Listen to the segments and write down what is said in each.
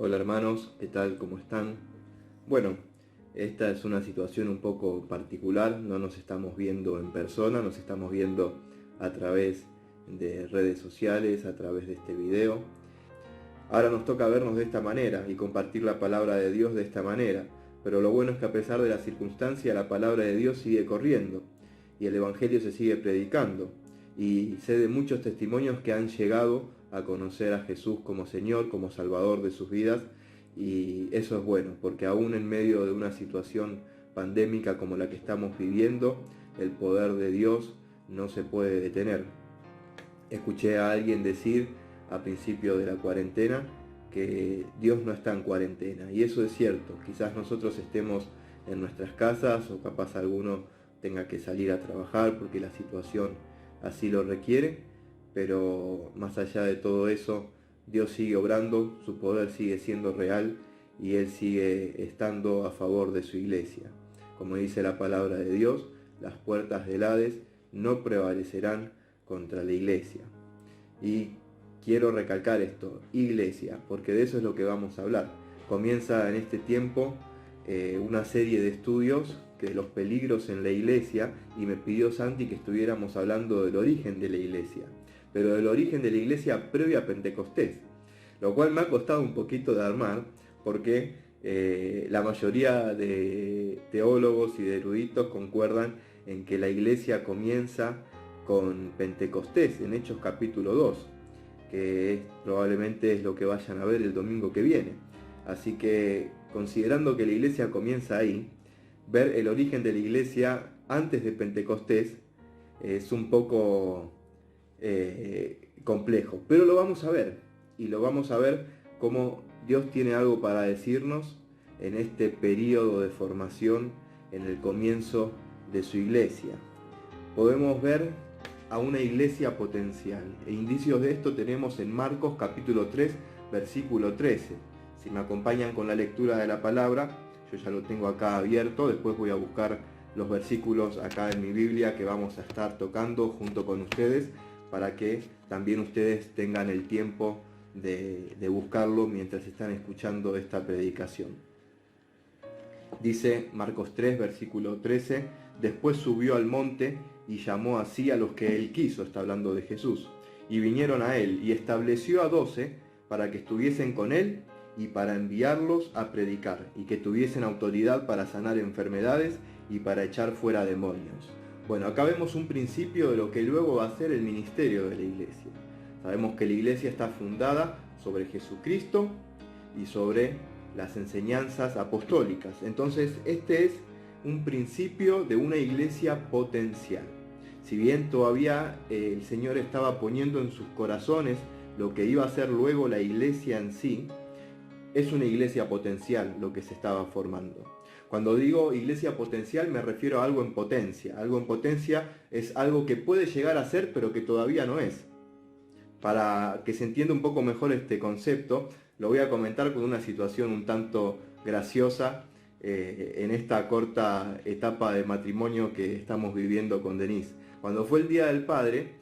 Hola hermanos, ¿qué tal? ¿Cómo están? Bueno, esta es una situación un poco particular, no nos estamos viendo en persona, nos estamos viendo a través de redes sociales, a través de este video. Ahora nos toca vernos de esta manera y compartir la palabra de Dios de esta manera, pero lo bueno es que a pesar de la circunstancia, la palabra de Dios sigue corriendo y el Evangelio se sigue predicando. Y sé de muchos testimonios que han llegado a conocer a Jesús como Señor, como Salvador de sus vidas, y eso es bueno, porque aún en medio de una situación pandémica como la que estamos viviendo, el poder de Dios no se puede detener. Escuché a alguien decir a principio de la cuarentena que Dios no está en cuarentena, y eso es cierto. Quizás nosotros estemos en nuestras casas o capaz alguno tenga que salir a trabajar porque la situación así lo requiere, pero más allá de todo eso, Dios sigue obrando, su poder sigue siendo real y Él sigue estando a favor de su iglesia. Como dice la palabra de Dios, las puertas del Hades no prevalecerán contra la iglesia. Y quiero recalcar esto, iglesia, porque de eso es lo que vamos a hablar. Comienza en este tiempo una serie de estudios de los peligros en la iglesia, y me pidió Santi que estuviéramos hablando del origen de la iglesia, pero del origen de la iglesia previa a Pentecostés, lo cual me ha costado un poquito de armar, porque la mayoría de teólogos y de eruditos concuerdan en que la iglesia comienza con Pentecostés, en Hechos capítulo 2, que probablemente es lo que vayan a ver el domingo que viene. Así que, considerando que la iglesia comienza ahí, ver el origen de la iglesia antes de Pentecostés es un poco complejo, pero lo vamos a ver, y lo vamos a ver cómo Dios tiene algo para decirnos en este periodo de formación, en el comienzo de su iglesia. Podemos ver a una iglesia potencial, e indicios de esto tenemos en Marcos capítulo 3, versículo 13. Si me acompañan con la lectura de la palabra, yo ya lo tengo acá abierto, después voy a buscar los versículos acá en mi Biblia que vamos a estar tocando junto con ustedes, para que también ustedes tengan el tiempo de buscarlo mientras están escuchando esta predicación. Dice Marcos 3, versículo 13, después subió al monte y llamó así a los que él quiso, está hablando de Jesús, y vinieron a él, y estableció a 12 para que estuviesen con él y para enviarlos a predicar, y que tuviesen autoridad para sanar enfermedades y para echar fuera demonios. Bueno, acá vemos un principio de lo que luego va a ser el ministerio de la iglesia. Sabemos que la iglesia está fundada sobre Jesucristo y sobre las enseñanzas apostólicas. Entonces, este es un principio de una iglesia potencial. Si bien todavía el Señor estaba poniendo en sus corazones lo que iba a ser luego la iglesia en sí, es una iglesia potencial lo que se estaba formando. Cuando digo iglesia potencial me refiero a algo en potencia. Algo en potencia es algo que puede llegar a ser, pero que todavía no es. Para que se entienda un poco mejor este concepto, lo voy a comentar con una situación un tanto graciosa en esta corta etapa de matrimonio que estamos viviendo con Denise. Cuando fue el Día del Padre,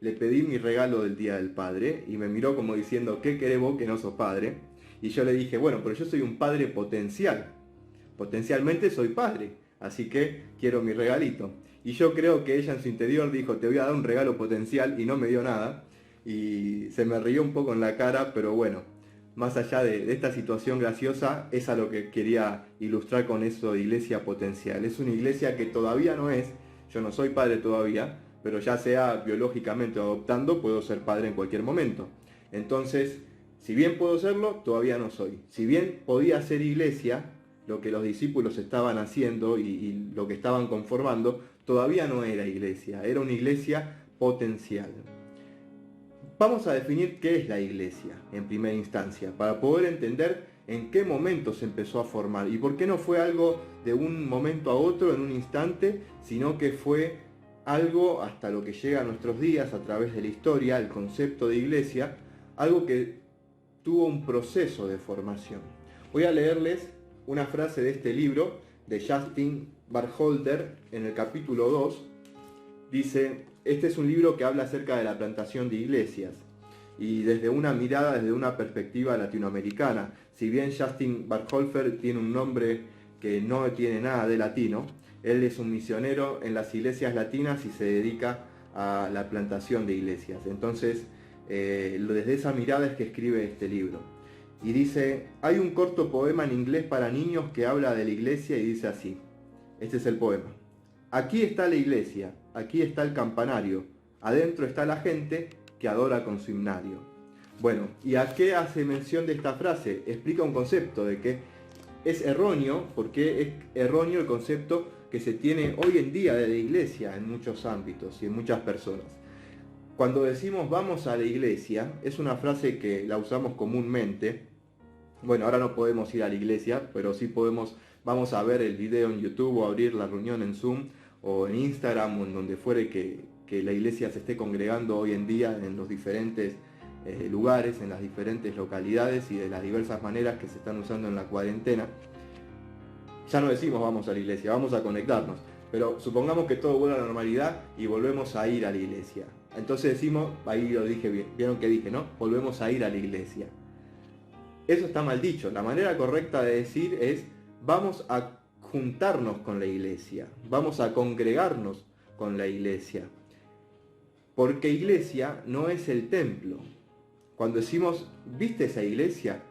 le pedí mi regalo del Día del Padre y me miró como diciendo, ¿qué querés vos que no sos padre? Y yo le dije, bueno, pero yo soy un padre potencial. Potencialmente soy padre, así que quiero mi regalito. Y yo creo que ella en su interior dijo, te voy a dar un regalo potencial, y no me dio nada. Y se me rió un poco en la cara, pero bueno, más allá de esta situación graciosa, es a lo que quería ilustrar con eso de iglesia potencial. Es una iglesia que todavía no es, yo no soy padre todavía, pero ya sea biológicamente o adoptando, puedo ser padre en cualquier momento. Entonces, si bien puedo serlo, todavía no soy. Si bien podía ser iglesia, lo que los discípulos estaban haciendo y lo que estaban conformando, todavía no era iglesia, era una iglesia potencial. Vamos a definir qué es la iglesia en primera instancia, para poder entender en qué momento se empezó a formar y por qué no fue algo de un momento a otro, en un instante, sino que fue algo hasta lo que llega a nuestros días a través de la historia, el concepto de iglesia, algo que tuvo un proceso de formación. Voy a leerles una frase de este libro de Justin Bergholder en el capítulo 2. Dice, este es un libro que habla acerca de la plantación de iglesias y desde una mirada, desde una perspectiva latinoamericana. Si bien Justin Berkhofer tiene un nombre que no tiene nada de latino, él es un misionero en las iglesias latinas y se dedica a la plantación de iglesias. Entonces, desde esa mirada es que escribe este libro. Y dice, hay un corto poema en inglés para niños que habla de la iglesia y dice así. Este es el poema. Aquí está la iglesia, aquí está el campanario, adentro está la gente que adora con su himnario. Bueno, ¿y a qué hace mención de esta frase? Explica un concepto de que es erróneo, porque es erróneo el concepto que se tiene hoy en día de la iglesia en muchos ámbitos y en muchas personas. Cuando decimos vamos a la iglesia, es una frase que la usamos comúnmente. Bueno, ahora no podemos ir a la iglesia, pero sí vamos a ver el video en YouTube o abrir la reunión en Zoom o en Instagram o en donde fuere que la iglesia se esté congregando hoy en día en los diferentes lugares, en las diferentes localidades y de las diversas maneras que se están usando en la cuarentena. Ya no decimos vamos a la iglesia, vamos a conectarnos, pero supongamos que todo vuelve a la normalidad y volvemos a ir a la iglesia. Entonces decimos, ahí lo dije bien, vieron que dije, ¿no? Volvemos a ir a la iglesia. Eso está mal dicho. La manera correcta de decir es vamos a juntarnos con la iglesia, vamos a congregarnos con la iglesia. Porque iglesia no es el templo. Cuando decimos, ¿viste esa iglesia?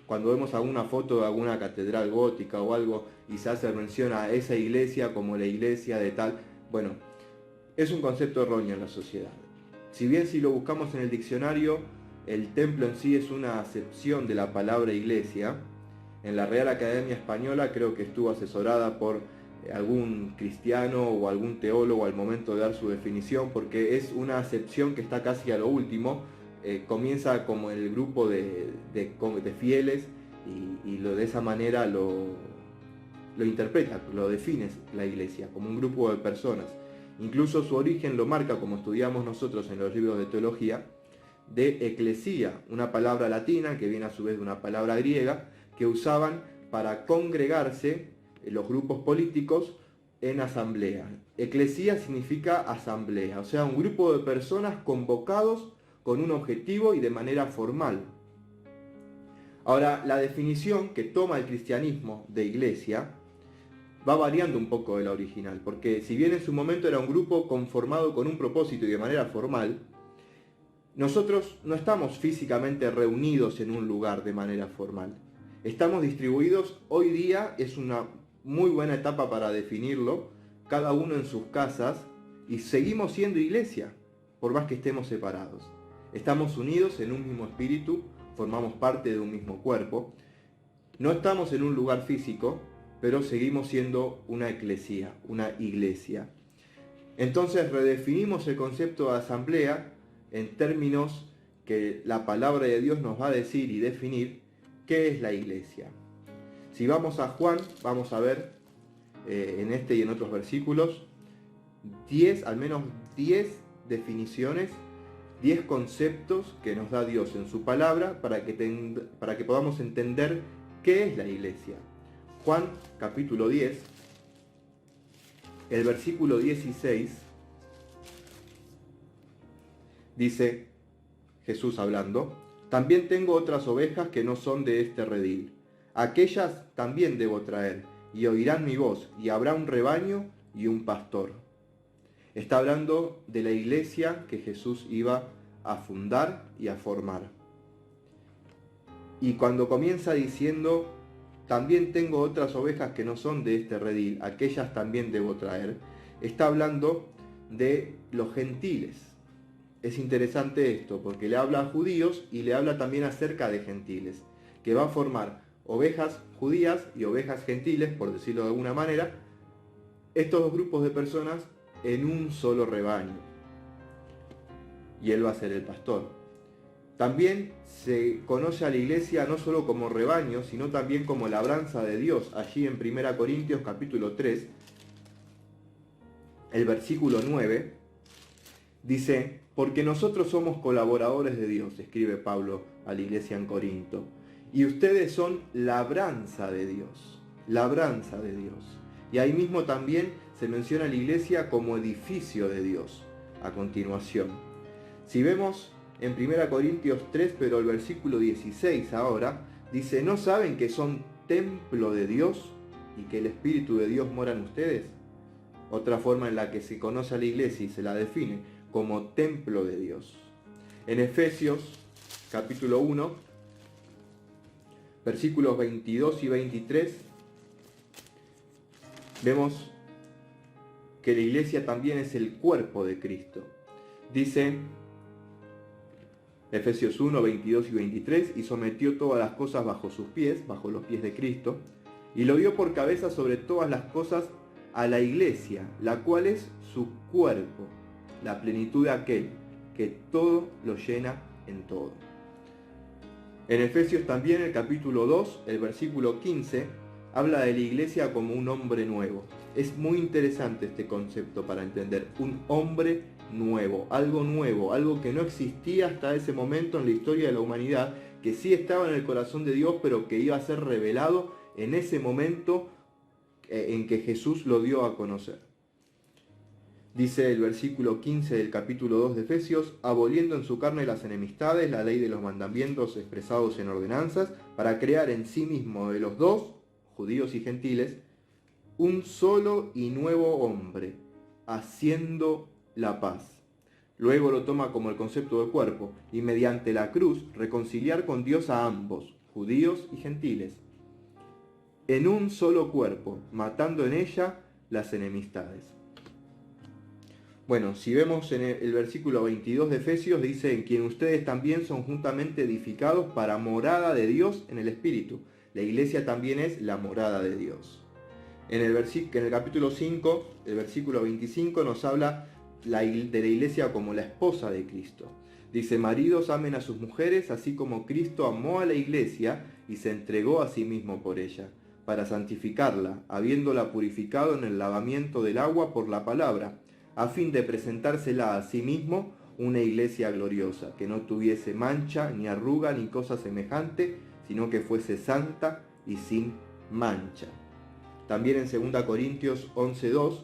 Cuando vemos alguna foto de alguna catedral gótica o algo y se hace mención a esa iglesia como la iglesia de tal, bueno, es un concepto erróneo en la sociedad. Si bien si lo buscamos en el diccionario, el templo en sí es una acepción de la palabra iglesia, en la Real Academia Española creo que estuvo asesorada por algún cristiano o algún teólogo al momento de dar su definición, porque es una acepción que está casi a lo último, comienza como el grupo de fieles y de esa manera lo interpreta, lo define la iglesia como un grupo de personas. Incluso su origen lo marca, como estudiamos nosotros en los libros de teología, de eclesía, una palabra latina que viene a su vez de una palabra griega, que usaban para congregarse los grupos políticos en asamblea. Eclesía significa asamblea, o sea, un grupo de personas convocados con un objetivo y de manera formal. Ahora, la definición que toma el cristianismo de iglesia va variando un poco de la original, porque si bien en su momento era un grupo conformado con un propósito y de manera formal, nosotros no estamos físicamente reunidos en un lugar de manera formal. Estamos distribuidos, hoy día es una muy buena etapa para definirlo, cada uno en sus casas, y seguimos siendo iglesia, por más que estemos separados. Estamos unidos en un mismo espíritu, formamos parte de un mismo cuerpo. No estamos en un lugar físico, pero seguimos siendo una eclesía, una iglesia. Entonces redefinimos el concepto de asamblea en términos que la palabra de Dios nos va a decir y definir qué es la iglesia. Si vamos a Juan, vamos a ver en este y en otros versículos al menos 10 definiciones, 10 conceptos que nos da Dios en su palabra para que podamos entender qué es la iglesia. Juan capítulo 10, el versículo 16, dice Jesús hablando, también tengo otras ovejas que no son de este redil. Aquellas también debo traer, y oirán mi voz, y habrá un rebaño y un pastor. Está hablando de la iglesia que Jesús iba a fundar y a formar. Y cuando comienza diciendo, también tengo otras ovejas que no son de este redil, aquellas también debo traer, está hablando de los gentiles. Es interesante esto, porque le habla a judíos y le habla también acerca de gentiles, que va a formar ovejas judías y ovejas gentiles, por decirlo de alguna manera, estos dos grupos de personas en un solo rebaño. Y él va a ser el pastor. También se conoce a la iglesia no solo como rebaño, sino también como labranza de Dios. Allí en 1 Corintios capítulo 3, el versículo 9, dice, porque nosotros somos colaboradores de Dios, escribe Pablo a la iglesia en Corinto, y ustedes son labranza de Dios, labranza de Dios. Y ahí mismo también se menciona a la iglesia como edificio de Dios, a continuación. Si vemos en 1 Corintios 3, pero el versículo 16 ahora, dice, ¿no saben que son templo de Dios y que el Espíritu de Dios mora en ustedes? Otra forma en la que se conoce a la iglesia y se la define como templo de Dios. En Efesios capítulo 1, versículos 22 y 23, vemos que la iglesia también es el cuerpo de Cristo. Dice Efesios 1, 22 y 23, y sometió todas las cosas bajo sus pies, bajo los pies de Cristo, y lo dio por cabeza sobre todas las cosas a la iglesia, la cual es su cuerpo, la plenitud de aquel que todo lo llena en todo. En Efesios también, el capítulo 2, el versículo 15, habla de la iglesia como un hombre nuevo. Es muy interesante este concepto para entender, un hombre nuevo, algo que no existía hasta ese momento en la historia de la humanidad, que sí estaba en el corazón de Dios, pero que iba a ser revelado en ese momento en que Jesús lo dio a conocer. Dice el versículo 15 del capítulo 2 de Efesios, aboliendo en su carne las enemistades, la ley de los mandamientos expresados en ordenanzas, para crear en sí mismo de los dos, judíos y gentiles, un solo y nuevo hombre, haciendo la paz. Luego lo toma como el concepto de cuerpo, y mediante la cruz reconciliar con Dios a ambos, judíos y gentiles, en un solo cuerpo, matando en ella las enemistades. Bueno, si vemos en el versículo 22 de Efesios, dice, en quien ustedes también son juntamente edificados para morada de Dios en el Espíritu. La iglesia también es la morada de Dios. En el capítulo 5, el versículo 25, nos habla de la iglesia como la esposa de Cristo. Dice, maridos amen a sus mujeres, así como Cristo amó a la iglesia y se entregó a sí mismo por ella, para santificarla, habiéndola purificado en el lavamiento del agua por la palabra, a fin de presentársela a sí mismo una iglesia gloriosa, que no tuviese mancha, ni arruga, ni cosa semejante, sino que fuese santa y sin mancha. También en 2 Corintios 11:2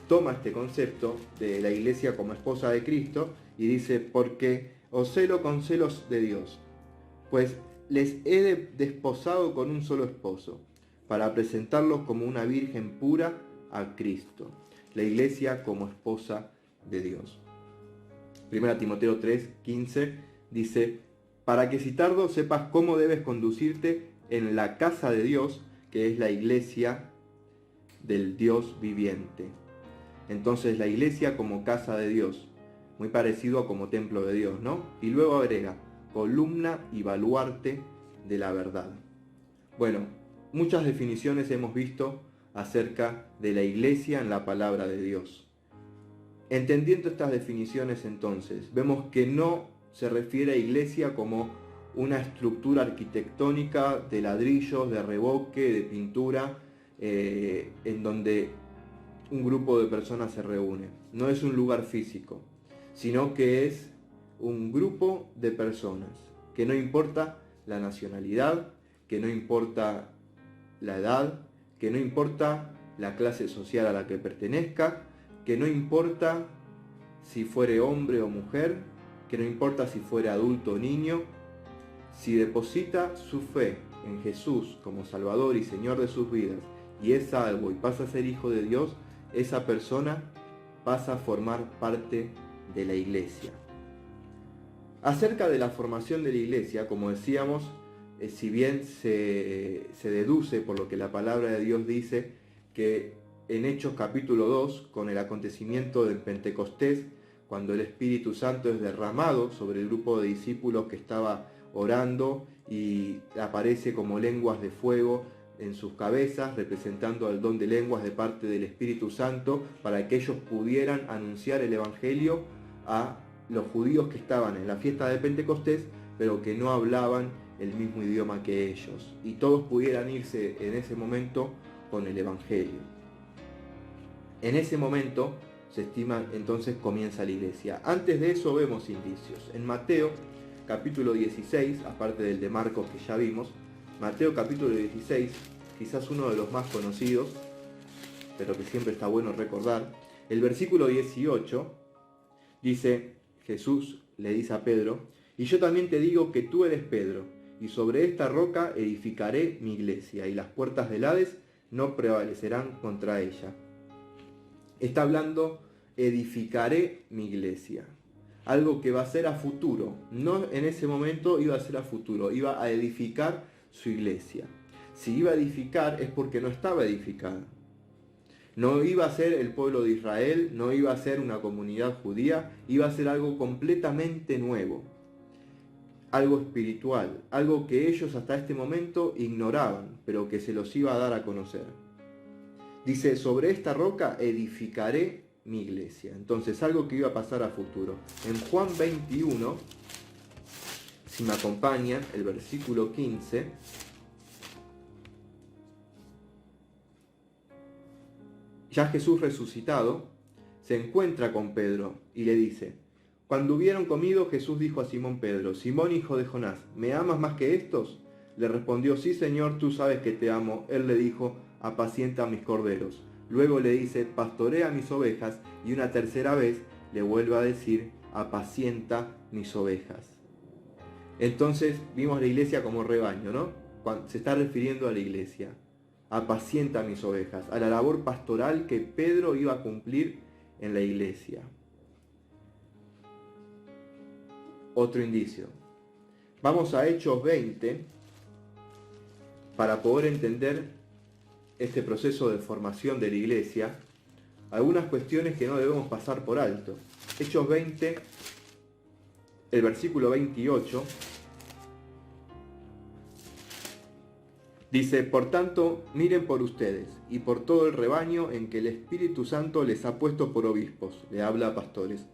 toma este concepto de la iglesia como esposa de Cristo y dice, porque os celo con celos de Dios, pues les he desposado con un solo esposo, para presentarlos como una virgen pura a Cristo. La iglesia como esposa de Dios. 1 Timoteo 3:15 dice, para que si tardo sepas cómo debes conducirte en la casa de Dios, que es la iglesia del Dios viviente. Entonces la iglesia como casa de Dios, muy parecido a como templo de Dios, ¿no? Y luego agrega, columna y baluarte de la verdad. Bueno, muchas definiciones hemos visto acerca de la iglesia en la palabra de Dios. Entendiendo estas definiciones entonces, vemos que no se refiere a iglesia como una estructura arquitectónica de ladrillos, de revoque, de pintura, en donde un grupo de personas se reúne. No es un lugar físico, sino que es un grupo de personas, que no importa la nacionalidad, que no importa la edad, que no importa la clase social a la que pertenezca, que no importa si fuere hombre o mujer, que no importa si fuere adulto o niño, si deposita su fe en Jesús como Salvador y Señor de sus vidas y es salvo y pasa a ser hijo de Dios, esa persona pasa a formar parte de la iglesia. Acerca de la formación de la iglesia, como decíamos, si bien se deduce por lo que la palabra de Dios dice, que en Hechos capítulo 2, con el acontecimiento del Pentecostés, cuando el Espíritu Santo es derramado sobre el grupo de discípulos que estaba orando y aparece como lenguas de fuego en sus cabezas, representando al don de lenguas de parte del Espíritu Santo, para que ellos pudieran anunciar el Evangelio a los judíos que estaban en la fiesta de Pentecostés, pero que no hablaban el mismo idioma que ellos, y todos pudieran irse en ese momento con el Evangelio. En ese momento se estima entonces comienza la iglesia. Antes de eso vemos indicios. En Mateo capítulo 16, aparte del de Marcos que ya vimos, Mateo capítulo 16, quizás uno de los más conocidos, pero que siempre está bueno recordar, el versículo 18 dice, Jesús le dice a Pedro, y yo también te digo que tú eres Pedro, y sobre esta roca edificaré mi iglesia, y las puertas del Hades no prevalecerán contra ella. Está hablando, edificaré mi iglesia. Algo que va a ser a futuro. No en ese momento iba a ser a futuro, iba a edificar su iglesia. Si iba a edificar es porque no estaba edificada. No iba a ser el pueblo de Israel, no iba a ser una comunidad judía, iba a ser algo completamente nuevo. Algo espiritual, algo que ellos hasta este momento ignoraban, pero que se los iba a dar a conocer. Dice, sobre esta roca edificaré mi iglesia. Entonces, algo que iba a pasar a futuro. En Juan 21, si me acompañan, el versículo 15, ya Jesús resucitado se encuentra con Pedro y le dice, cuando hubieron comido, Jesús dijo a Simón Pedro, Simón hijo de Jonás, ¿me amas más que estos? Le respondió, sí Señor, tú sabes que te amo. Él le dijo, apacienta mis corderos. Luego le dice, pastorea mis ovejas, y una tercera vez le vuelve a decir, apacienta mis ovejas. Entonces vimos la iglesia como rebaño, ¿no? Cuando se está refiriendo a la iglesia. Apacienta mis ovejas, a la labor pastoral que Pedro iba a cumplir en la iglesia. Otro indicio. Vamos a Hechos 20 para poder entender este proceso de formación de la iglesia, algunas cuestiones que no debemos pasar por alto. Hechos 20, el versículo 28, dice, por tanto, miren por ustedes y por todo el rebaño en que el Espíritu Santo les ha puesto por obispos, le habla a pastores,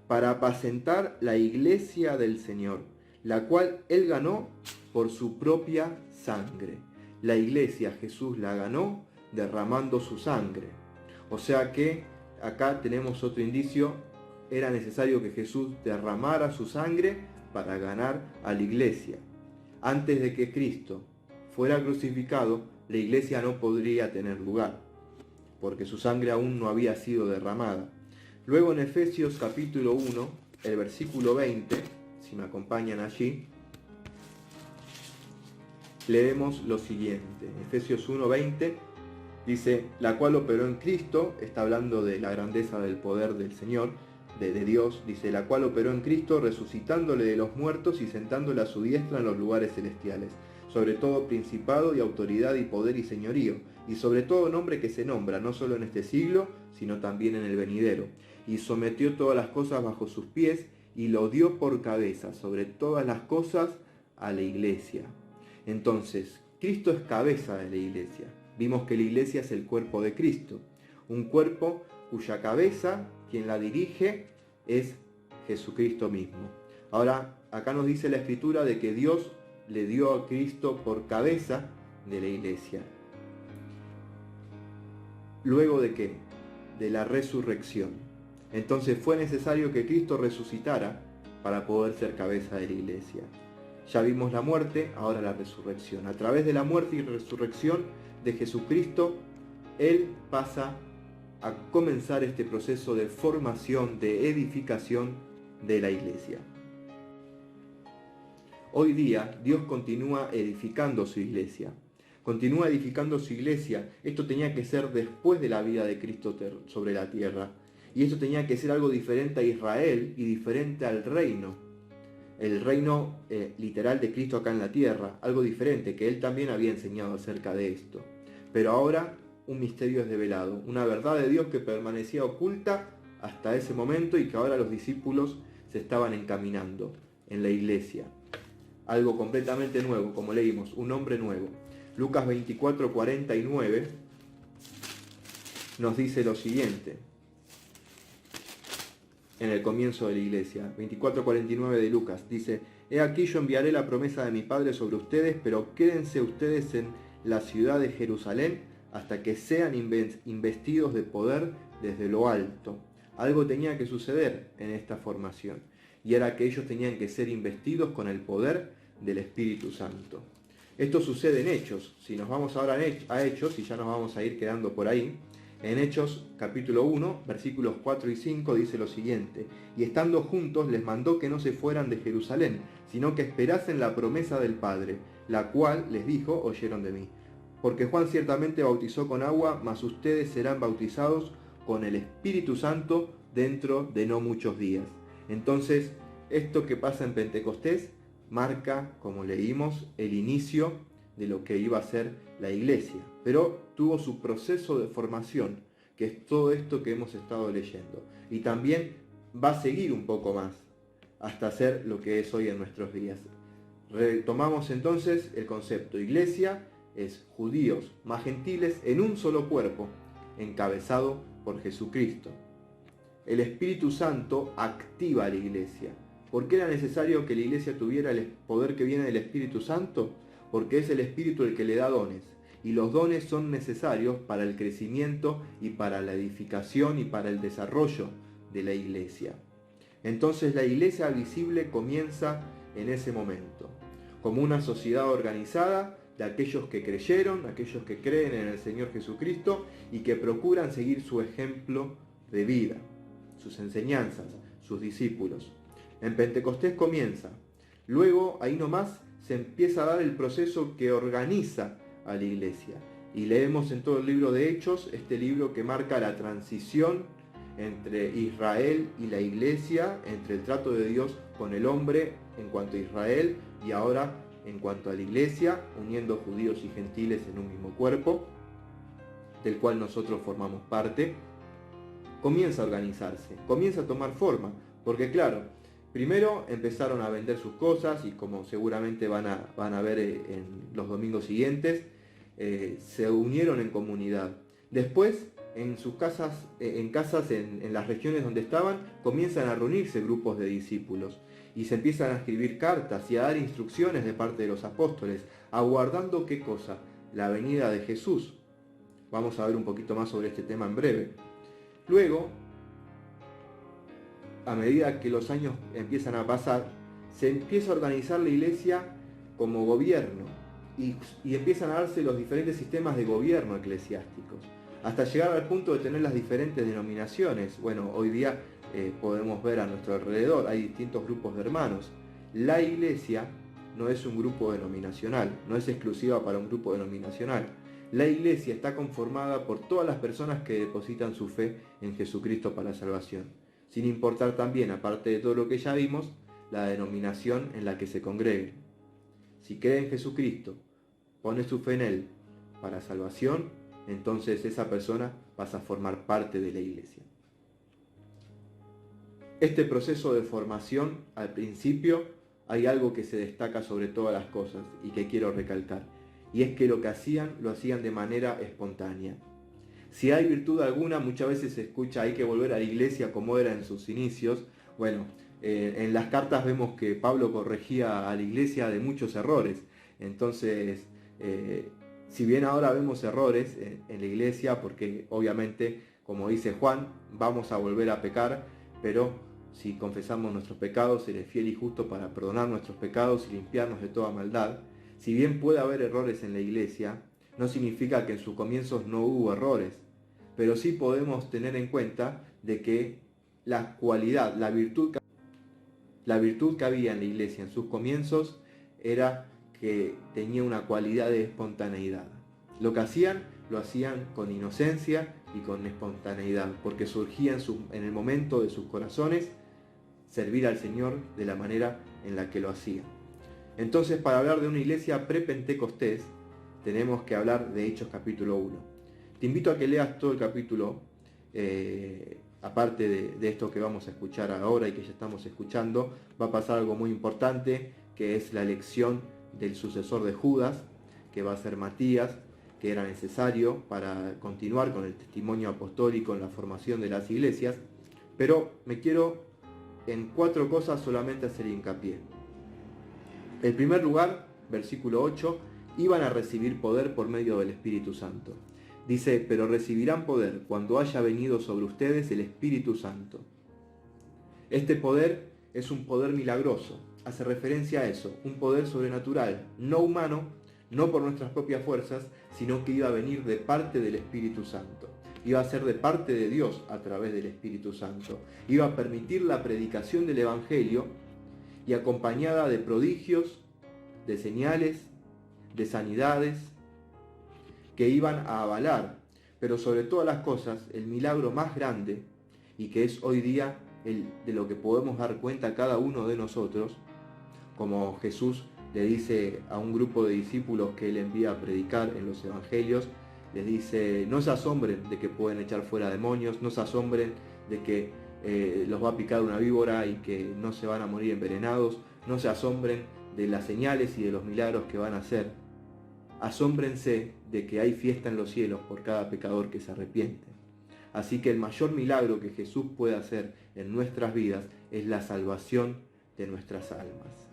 para apacentar la iglesia del Señor, la cual Él ganó por su propia sangre. La iglesia Jesús la ganó derramando su sangre. O sea que acá tenemos otro indicio, era necesario que Jesús derramara su sangre para ganar a la iglesia. Antes de que Cristo fuera crucificado, la iglesia no podría tener lugar, porque su sangre aún no había sido derramada. Luego en Efesios capítulo 1, el versículo 20, si me acompañan allí, leemos lo siguiente. Efesios 1:20 dice, la cual operó en Cristo, está hablando de la grandeza del poder del Señor, de Dios, dice, la cual operó en Cristo, resucitándole de los muertos y sentándole a su diestra en los lugares celestiales, sobre todo principado y autoridad y poder y señorío, y sobre todo nombre que se nombra, no solo en este siglo, sino también en el venidero, y sometió todas las cosas bajo sus pies, y lo dio por cabeza sobre todas las cosas a la iglesia. Entonces, Cristo es cabeza de la iglesia. Vimos que la iglesia es el cuerpo de Cristo, un cuerpo cuya cabeza, quien la dirige, es Jesucristo mismo. Ahora, acá nos dice la Escritura de que Dios le dio a Cristo por cabeza de la iglesia. ¿Luego de qué? De la resurrección. Entonces fue necesario que Cristo resucitara para poder ser cabeza de la iglesia. Ya vimos la muerte, ahora la resurrección. A través de la muerte y resurrección de Jesucristo, Él pasa a comenzar este proceso de formación, de edificación de la iglesia. Hoy día Dios continúa edificando su iglesia. Continúa edificando su iglesia. Esto tenía que ser después de la vida de Cristo sobre la tierra. Y esto tenía que ser algo diferente a Israel y diferente al reino. El reino literal de Cristo acá en la tierra. Algo diferente, que Él también había enseñado acerca de esto. Pero ahora un misterio es develado. Una verdad de Dios que permanecía oculta hasta ese momento y que ahora los discípulos se estaban encaminando en la iglesia. Algo completamente nuevo, como leímos, un hombre nuevo. Lucas 24:49 nos dice lo siguiente, en el comienzo de la iglesia. 24:49 de Lucas dice, he aquí yo enviaré la promesa de mi Padre sobre ustedes, pero quédense ustedes en la ciudad de Jerusalén hasta que sean investidos de poder desde lo alto. Algo tenía que suceder en esta formación, y era que ellos tenían que ser investidos con el poder del Espíritu Santo. Esto sucede en Hechos. Si nos vamos ahora a Hechos, y ya nos vamos a ir quedando por ahí, En Hechos capítulo 1, versículos 4 y 5 dice lo siguiente: y estando juntos les mandó que no se fueran de Jerusalén, sino que esperasen la promesa del Padre, la cual les dijo: oyeron de mí. Porque Juan ciertamente bautizó con agua, mas ustedes serán bautizados con el Espíritu Santo dentro de no muchos días. Entonces, esto que pasa en Pentecostés marca, como leímos, el inicio de lo que iba a ser la iglesia. Pero tuvo su proceso de formación, que es todo esto que hemos estado leyendo. Y también va a seguir un poco más, hasta ser lo que es hoy en nuestros días. Retomamos entonces el concepto. Iglesia es judíos más gentiles en un solo cuerpo, encabezado por Jesucristo. El Espíritu Santo activa a la iglesia. ¿Por qué era necesario que la iglesia tuviera el poder que viene del Espíritu Santo? Porque es el Espíritu el que le da dones. Y los dones son necesarios para el crecimiento y para la edificación y para el desarrollo de la iglesia. Entonces la iglesia visible comienza en ese momento, como una sociedad organizada de aquellos que creyeron, aquellos que creen en el Señor Jesucristo y que procuran seguir su ejemplo de vida, sus enseñanzas, sus discípulos. En Pentecostés comienza. Luego, ahí nomás, se empieza a dar el proceso que organiza a la iglesia. Y leemos en todo el libro de Hechos, este libro que marca la transición entre Israel y la iglesia, entre el trato de Dios con el hombre en cuanto a Israel y ahora en cuanto a la iglesia, uniendo judíos y gentiles en un mismo cuerpo, del cual nosotros formamos parte. Comienza a organizarse, comienza a tomar forma, porque claro, primero empezaron a vender sus cosas y como seguramente van a ver en los domingos siguientes, se unieron en comunidad. Después, en sus casas, en las regiones donde estaban, comienzan a reunirse grupos de discípulos y se empiezan a escribir cartas y a dar instrucciones de parte de los apóstoles, aguardando ¿qué cosa? La venida de Jesús. Vamos a ver un poquito más sobre este tema en breve. Luego, a medida que los años empiezan a pasar, se empieza a organizar la iglesia como gobierno y empiezan a darse los diferentes sistemas de gobierno eclesiásticos, hasta llegar al punto de tener las diferentes denominaciones. Bueno, hoy día podemos ver a nuestro alrededor, hay distintos grupos de hermanos. La iglesia no es un grupo denominacional, no es exclusiva para un grupo denominacional. La iglesia está conformada por todas las personas que depositan su fe en Jesucristo para la salvación, sin importar también, aparte de todo lo que ya vimos, la denominación en la que se congreguen. Si cree en Jesucristo, pone su fe en Él para salvación, entonces esa persona pasa a formar parte de la iglesia. Este proceso de formación, al principio, hay algo que se destaca sobre todas las cosas y que quiero recalcar, y es que lo que hacían, lo hacían de manera espontánea. Si hay virtud alguna, muchas veces se escucha hay que volver a la iglesia como era en sus inicios. Bueno, en las cartas vemos que Pablo corregía a la iglesia de muchos errores. Entonces, si bien ahora vemos errores en la iglesia, porque obviamente, como dice Juan, vamos a volver a pecar, pero si confesamos nuestros pecados, Él es fiel y justo para perdonar nuestros pecados y limpiarnos de toda maldad. Si bien puede haber errores en la iglesia, no significa que en sus comienzos no hubo errores, pero sí podemos tener en cuenta de que la cualidad, la virtud que había en la iglesia en sus comienzos era que tenía una cualidad de espontaneidad. Lo que hacían, lo hacían con inocencia y con espontaneidad, porque surgía en el momento de sus corazones servir al Señor de la manera en la que lo hacían. Entonces, para hablar de una iglesia pre-Pentecostés, tenemos que hablar de Hechos capítulo 1. Te invito a que leas todo el capítulo, aparte de esto que vamos a escuchar ahora y que ya estamos escuchando, va a pasar algo muy importante, que es la elección del sucesor de Judas, que va a ser Matías, que era necesario para continuar con el testimonio apostólico en la formación de las iglesias. Pero me quiero en 4 cosas solamente hacer hincapié. En primer lugar, versículo 8, iban a recibir poder por medio del Espíritu Santo. Dice, pero recibirán poder cuando haya venido sobre ustedes el Espíritu Santo. Este poder es un poder milagroso, hace referencia a eso, un poder sobrenatural, no humano, no por nuestras propias fuerzas, sino que iba a venir de parte del Espíritu Santo. iba a ser de parte de Dios a través del Espíritu Santo. Iba a permitir la predicación del Evangelio y acompañada de prodigios, de señales, de sanidades que iban a avalar, pero sobre todas las cosas, el milagro más grande, y que es hoy día de lo que podemos dar cuenta cada uno de nosotros, como Jesús le dice a un grupo de discípulos que él envía a predicar en los evangelios, les dice: no se asombren de que pueden echar fuera demonios, no se asombren de que los va a picar una víbora y que no se van a morir envenenados, no se asombren de las señales y de los milagros que van a hacer. Asómbrense de que hay fiesta en los cielos por cada pecador que se arrepiente. Así que el mayor milagro que Jesús puede hacer en nuestras vidas es la salvación de nuestras almas.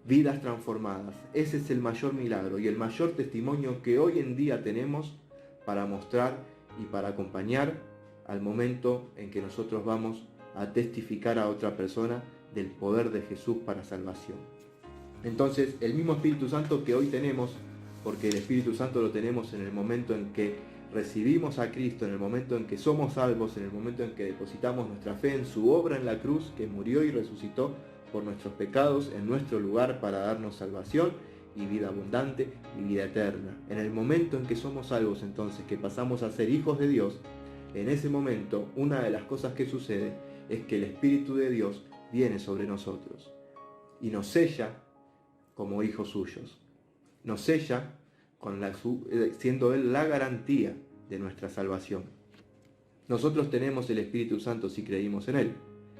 Vidas transformadas, ese es el mayor milagro y el mayor testimonio que hoy en día tenemos para mostrar y para acompañar al momento en que nosotros vamos a testificar a otra persona del poder de Jesús para salvación. Entonces, el mismo Espíritu Santo que hoy tenemos, porque el Espíritu Santo lo tenemos en el momento en que recibimos a Cristo, en el momento en que somos salvos, en el momento en que depositamos nuestra fe en su obra en la cruz, que murió y resucitó por nuestros pecados en nuestro lugar para darnos salvación y vida abundante y vida eterna. En el momento en que somos salvos, entonces, que pasamos a ser hijos de Dios, en ese momento una de las cosas que sucede es que el Espíritu de Dios viene sobre nosotros y nos sella como hijos suyos. Nos sella siendo Él la garantía de nuestra salvación. Nosotros tenemos el Espíritu Santo si creímos en Él.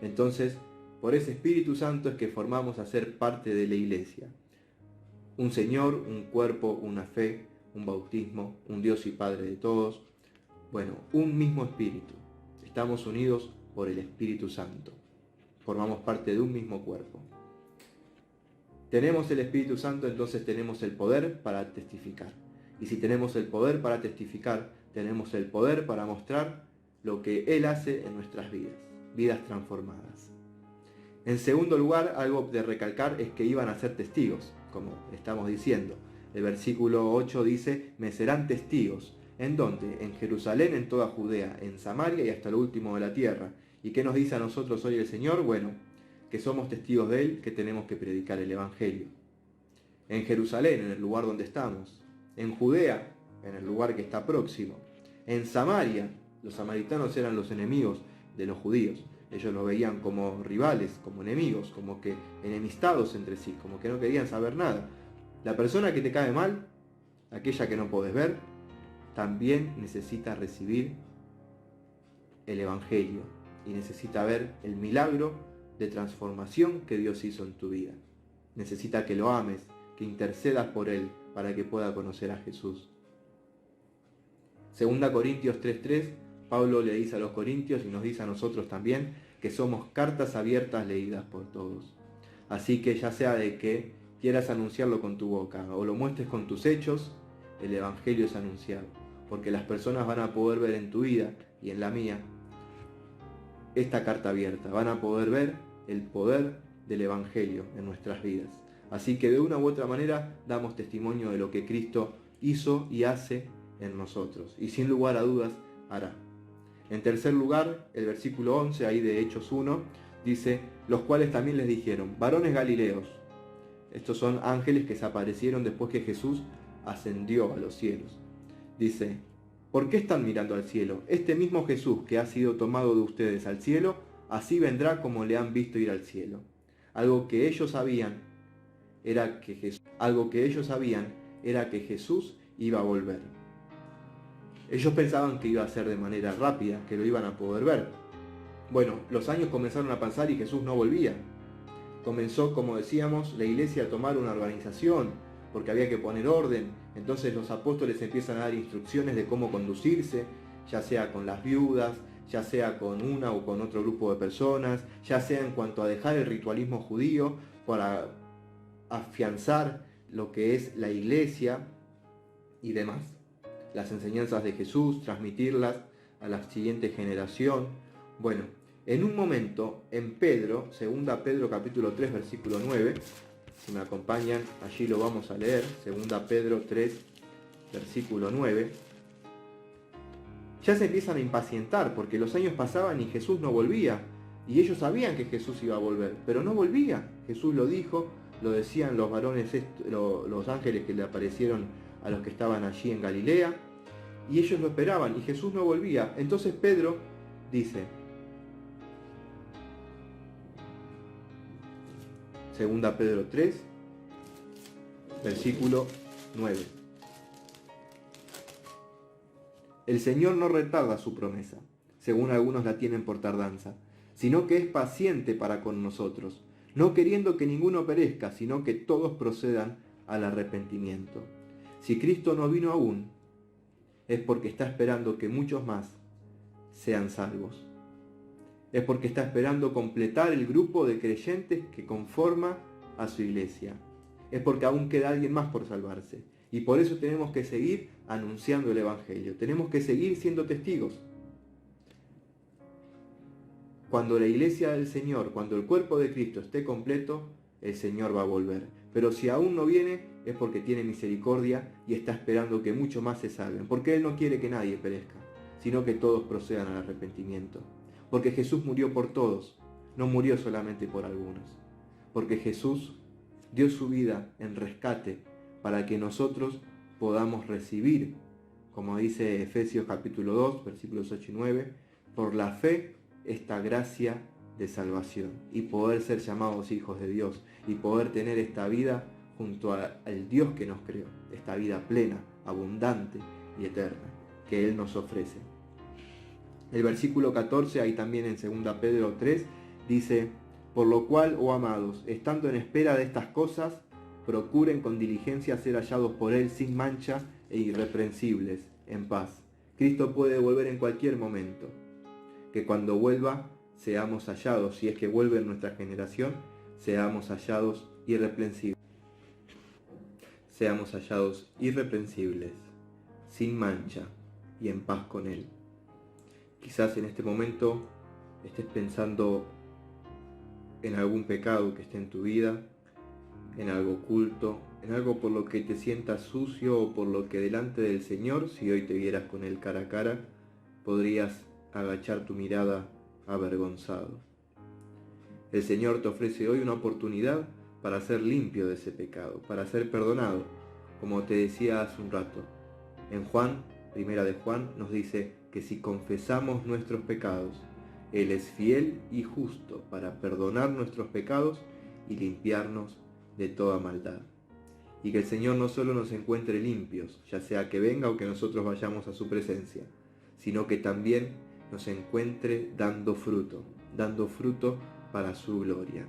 Entonces, por ese Espíritu Santo es que formamos a ser parte de la iglesia. Un Señor, un cuerpo, una fe, un bautismo, un Dios y Padre de todos. Bueno, un mismo Espíritu. Estamos unidos por el Espíritu Santo. Formamos parte de un mismo cuerpo. Tenemos el Espíritu Santo, entonces tenemos el poder para testificar. Y si tenemos el poder para testificar, tenemos el poder para mostrar lo que Él hace en nuestras vidas, vidas transformadas. En segundo lugar, algo de recalcar es que iban a ser testigos, como estamos diciendo. El versículo 8 dice: me serán testigos. ¿En dónde? En Jerusalén, en toda Judea, en Samaria y hasta lo último de la tierra. ¿Y qué nos dice a nosotros hoy el Señor? Bueno, que somos testigos de Él, que tenemos que predicar el Evangelio. En Jerusalén, en el lugar donde estamos. En Judea, en el lugar que está próximo. En Samaria, los samaritanos eran los enemigos de los judíos. Ellos los veían como rivales, como enemigos, como que enemistados entre sí, como que no querían saber nada. La persona que te cae mal, aquella que no podés ver, también necesita recibir el Evangelio y necesita ver el milagro de transformación que Dios hizo en tu vida. Necesita que lo ames, que intercedas por Él para que pueda conocer a Jesús. 2 Corintios 3:3, Pablo le dice a los corintios y nos dice a nosotros también que somos cartas abiertas leídas por todos. Así que ya sea de que quieras anunciarlo con tu boca o lo muestres con tus hechos, el Evangelio es anunciado, porque las personas van a poder ver en tu vida y en la mía esta carta abierta, van a poder ver el poder del Evangelio en nuestras vidas. Así que de una u otra manera damos testimonio de lo que Cristo hizo y hace en nosotros, y sin lugar a dudas hará. En tercer lugar, el versículo 11, ahí de Hechos 1, dice: los cuales también les dijeron: varones galileos. Estos son ángeles que se aparecieron después que Jesús ascendió a los cielos. Dice: ¿por qué están mirando al cielo? Este mismo Jesús que ha sido tomado de ustedes al cielo, así vendrá como le han visto ir al cielo. Algo que ellos sabían era que Jesús iba a volver. Ellos pensaban que iba a ser de manera rápida, que lo iban a poder ver. Bueno, los años comenzaron a pasar y Jesús no volvía. Comenzó, como decíamos, la iglesia a tomar una organización, porque había que poner orden. Entonces los apóstoles empiezan a dar instrucciones de cómo conducirse, ya sea con las viudas, ya sea con una o con otro grupo de personas, ya sea en cuanto a dejar el ritualismo judío para afianzar lo que es la iglesia y demás. Las enseñanzas de Jesús, transmitirlas a la siguiente generación. Bueno, en un momento, en Pedro, 2 Pedro capítulo 3, versículo 9, si me acompañan, allí lo vamos a leer, 2 Pedro 3, versículo 9, ya se empiezan a impacientar porque los años pasaban y Jesús no volvía. Y ellos sabían que Jesús iba a volver, pero no volvía. Jesús lo dijo, lo decían los varones, los ángeles que le aparecieron a los que estaban allí en Galilea, y ellos lo esperaban y Jesús no volvía. Entonces Pedro dice, segunda Pedro 3, versículo 9. El Señor no retarda su promesa, según algunos la tienen por tardanza, sino que es paciente para con nosotros, no queriendo que ninguno perezca, sino que todos procedan al arrepentimiento. Si Cristo no vino aún, es porque está esperando que muchos más sean salvos. Es porque está esperando completar el grupo de creyentes que conforma a su iglesia. Es porque aún queda alguien más por salvarse. Y por eso tenemos que seguir anunciando el Evangelio. Tenemos que seguir siendo testigos. Cuando la iglesia del Señor, cuando el cuerpo de Cristo esté completo, el Señor va a volver. Pero si aún no viene, es porque tiene misericordia y está esperando que muchos más se salven. Porque Él no quiere que nadie perezca, sino que todos procedan al arrepentimiento. Porque Jesús murió por todos, no murió solamente por algunos. Porque Jesús dio su vida en rescate para que nosotros podamos recibir, como dice Efesios capítulo 2, versículos 8 y 9, por la fe esta gracia de salvación y poder ser llamados hijos de Dios y poder tener esta vida junto al Dios que nos creó, esta vida plena, abundante y eterna que Él nos ofrece. El versículo 14, ahí también en 2 Pedro 3, dice, por lo cual, oh amados, estando en espera de estas cosas, procuren con diligencia ser hallados por Él sin mancha e irreprensibles, en paz. Cristo puede volver en cualquier momento. Que cuando vuelva, seamos hallados, si es que vuelve en nuestra generación, seamos hallados irreprensibles. Seamos hallados irreprensibles, sin mancha y en paz con Él. Quizás en este momento estés pensando en algún pecado que esté en tu vida, en algo oculto, en algo por lo que te sientas sucio o por lo que delante del Señor, si hoy te vieras con Él cara a cara, podrías agachar tu mirada avergonzado. El Señor te ofrece hoy una oportunidad para ser limpio de ese pecado, para ser perdonado, como te decía hace un rato. En Juan, primera de Juan, nos dice que si confesamos nuestros pecados, Él es fiel y justo para perdonar nuestros pecados y limpiarnos de toda maldad. Y que el Señor no solo nos encuentre limpios, ya sea que venga o que nosotros vayamos a su presencia, sino que también nos encuentre dando fruto para su gloria,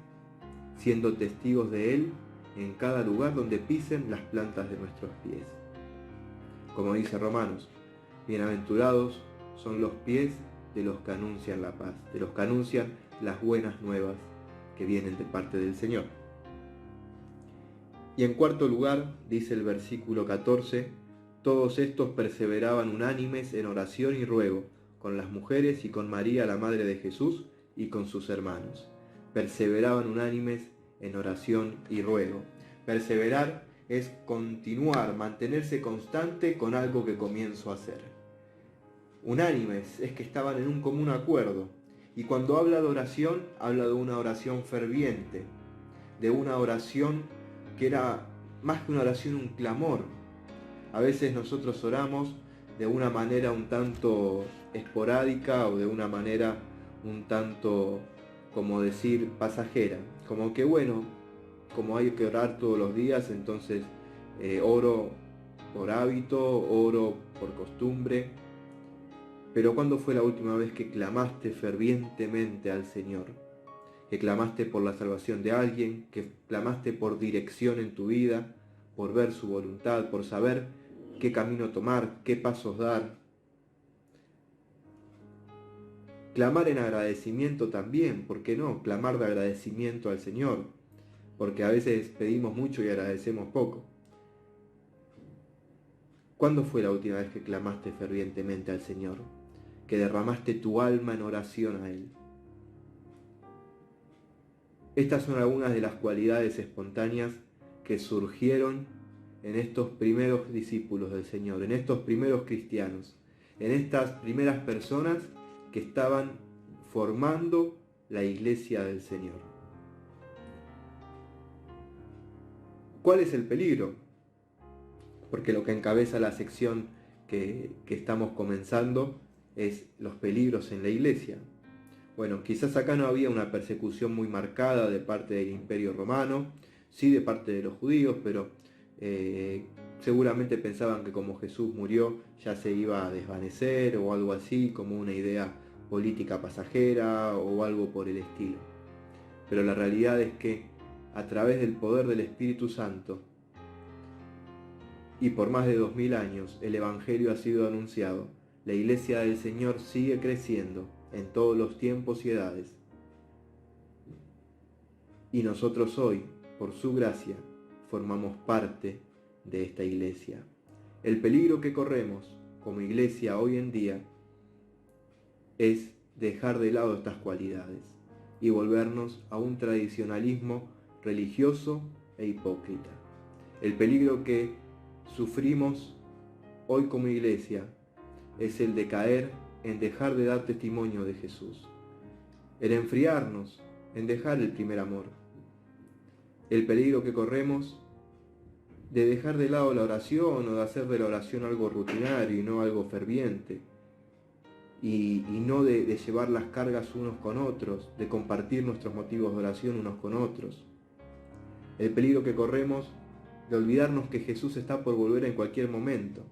siendo testigos de Él en cada lugar donde pisen las plantas de nuestros pies. Como dice Romanos, bienaventurados son los pies de los que anuncian la paz, de los que anuncian las buenas nuevas que vienen de parte del Señor. Y en cuarto lugar, dice el versículo 14, todos estos perseveraban unánimes en oración y ruego, con las mujeres y con María, la madre de Jesús, y con sus hermanos. Perseveraban unánimes en oración y ruego. Perseverar es continuar, mantenerse constante con algo que comienzo a hacer. Unánimes es que estaban en un común acuerdo. Y cuando habla de oración, habla de una oración ferviente, de una oración que era más que una oración, un clamor. A veces nosotros oramos de una manera un tanto esporádica o de una manera un tanto, como decir, pasajera. Como que bueno, como hay que orar todos los días, entonces oro por hábito, oro por costumbre. Pero ¿cuándo fue la última vez que clamaste fervientemente al Señor? Que clamaste por la salvación de alguien, que clamaste por dirección en tu vida, por ver su voluntad, por saber qué camino tomar, qué pasos dar. Clamar en agradecimiento también, ¿por qué no? Clamar de agradecimiento al Señor, porque a veces pedimos mucho y agradecemos poco. ¿Cuándo fue la última vez que clamaste fervientemente al Señor? Que derramaste tu alma en oración a Él. Estas son algunas de las cualidades espontáneas que surgieron en estos primeros discípulos del Señor, en estos primeros cristianos, en estas primeras personas que estaban formando la iglesia del Señor. ¿Cuál es el peligro? Porque lo que encabeza la sección que estamos comenzando es los peligros en la iglesia. Bueno, quizás acá no había una persecución muy marcada de parte del Imperio Romano, sí de parte de los judíos, pero seguramente pensaban que como Jesús murió ya se iba a desvanecer o algo así, como una idea política pasajera o algo por el estilo. Pero la realidad es que a través del poder del Espíritu Santo y por más de 2000 años el Evangelio ha sido anunciado. La iglesia del Señor sigue creciendo en todos los tiempos y edades. Y nosotros hoy, por su gracia, formamos parte de esta iglesia. El peligro que corremos como iglesia hoy en día es dejar de lado estas cualidades y volvernos a un tradicionalismo religioso e hipócrita. El peligro que sufrimos hoy como iglesia es el de caer en dejar de dar testimonio de Jesús, el enfriarnos, en dejar el primer amor. El peligro que corremos de dejar de lado la oración o de hacer de la oración algo rutinario y no algo ferviente, y no de llevar las cargas unos con otros, de compartir nuestros motivos de oración unos con otros. El peligro que corremos de olvidarnos que Jesús está por volver en cualquier momento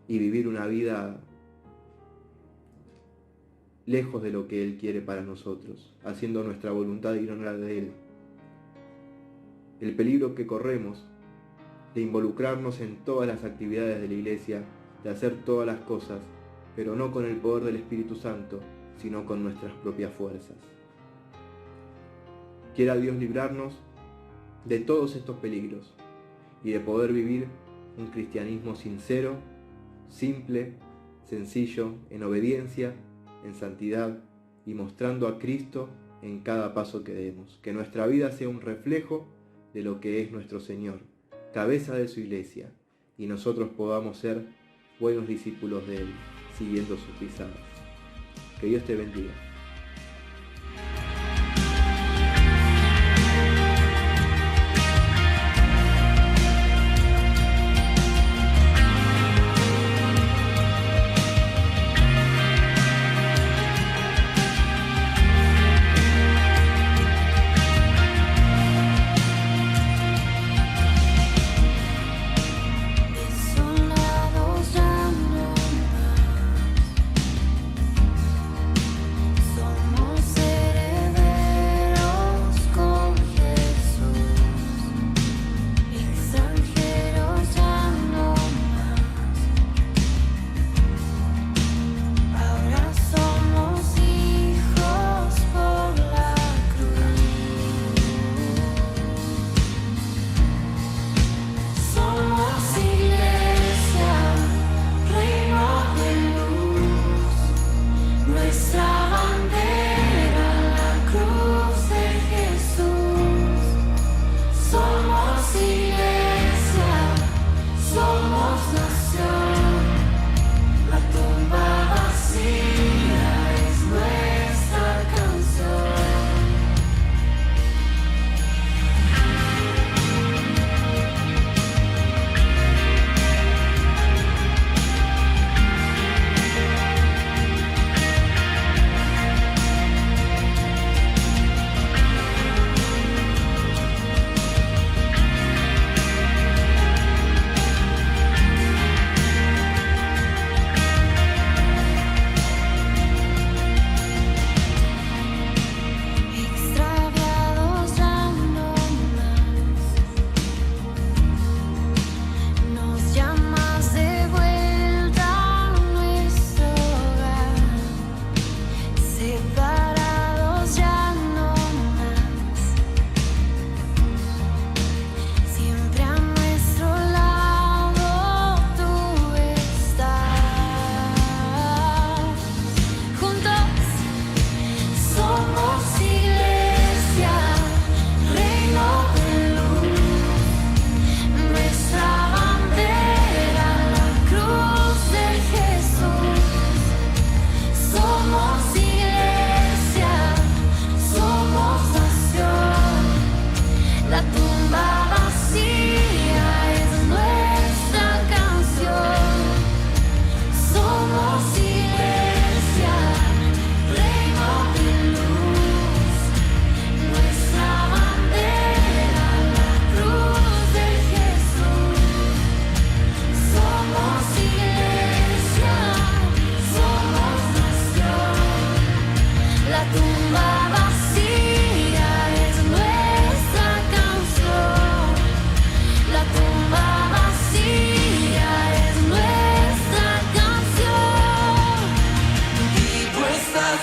y vivir una vida lejos de lo que Él quiere para nosotros, haciendo nuestra voluntad y no la de Él. El peligro que corremos de involucrarnos en todas las actividades de la iglesia, de hacer todas las cosas, pero no con el poder del Espíritu Santo, sino con nuestras propias fuerzas. Quiera Dios librarnos de todos estos peligros y de poder vivir un cristianismo sincero, simple, sencillo, en obediencia, en santidad y mostrando a Cristo en cada paso que demos. Que nuestra vida sea un reflejo de lo que es nuestro Señor, cabeza de su iglesia, y nosotros podamos ser buenos discípulos de Él, siguiendo sus pisadas. Que Dios te bendiga.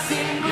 sin